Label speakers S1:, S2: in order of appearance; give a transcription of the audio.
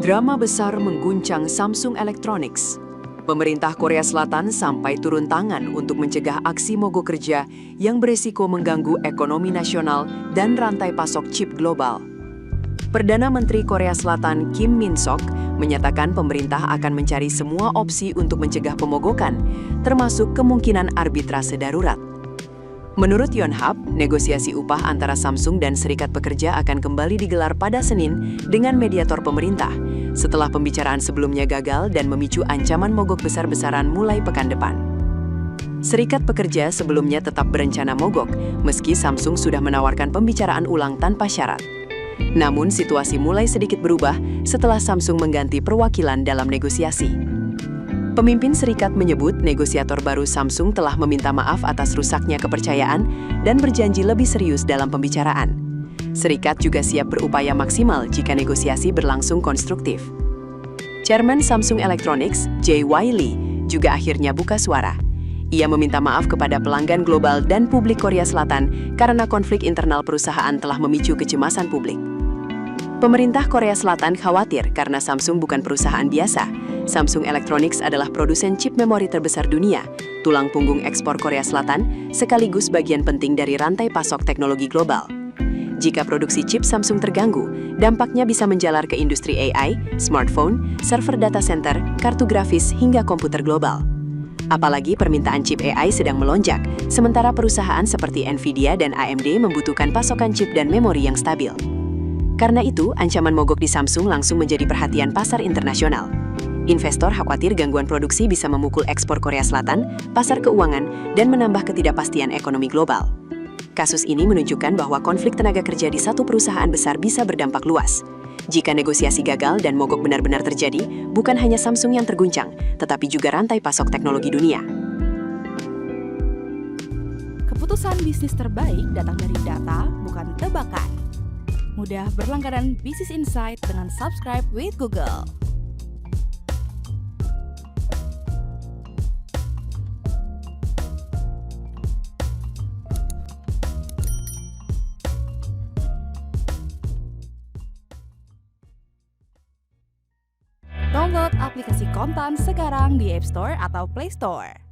S1: Drama besar mengguncang Samsung Electronics. Pemerintah Korea Selatan sampai turun tangan untuk mencegah aksi mogok kerja yang beresiko mengganggu ekonomi nasional dan rantai pasok chip global. Perdana Menteri Korea Selatan Kim Min-sok menyatakan pemerintah akan mencari semua opsi untuk mencegah pemogokan, termasuk kemungkinan arbitrase darurat. Menurut Yonhap, negosiasi upah antara Samsung dan Serikat Pekerja akan kembali digelar pada Senin dengan mediator pemerintah, setelah pembicaraan sebelumnya gagal dan memicu ancaman mogok besar-besaran mulai pekan depan. Serikat Pekerja sebelumnya tetap berencana mogok, meski Samsung sudah menawarkan pembicaraan ulang tanpa syarat. Namun situasi mulai sedikit berubah setelah Samsung mengganti perwakilan dalam negosiasi. Pemimpin serikat menyebut negosiator baru Samsung telah meminta maaf atas rusaknya kepercayaan dan berjanji lebih serius dalam pembicaraan. Serikat juga siap berupaya maksimal jika negosiasi berlangsung konstruktif. Chairman Samsung Electronics, J.Y. Lee, juga akhirnya buka suara. Ia meminta maaf kepada pelanggan global dan publik Korea Selatan karena konflik internal perusahaan telah memicu kecemasan publik. Pemerintah Korea Selatan khawatir karena Samsung bukan perusahaan biasa. Samsung Electronics adalah produsen chip memori terbesar dunia, tulang punggung ekspor Korea Selatan, sekaligus bagian penting dari rantai pasok teknologi global. Jika produksi chip Samsung terganggu, dampaknya bisa menjalar ke industri AI, smartphone, server data center, kartu grafis, hingga komputer global. Apalagi permintaan chip AI sedang melonjak, sementara perusahaan seperti Nvidia dan AMD membutuhkan pasokan chip dan memori yang stabil. Karena itu, ancaman mogok di Samsung langsung menjadi perhatian pasar internasional. Investor khawatir gangguan produksi bisa memukul ekspor Korea Selatan, pasar keuangan, dan menambah ketidakpastian ekonomi global. Kasus ini menunjukkan bahwa konflik tenaga kerja di satu perusahaan besar bisa berdampak luas. Jika negosiasi gagal dan mogok benar-benar terjadi, bukan hanya Samsung yang terguncang, tetapi juga rantai pasok teknologi dunia.
S2: Keputusan bisnis terbaik datang dari data, bukan tebakan. Mudah berlangganan Business Insight dengan subscribe with Google. Download aplikasi Kontan sekarang di App Store atau Play Store.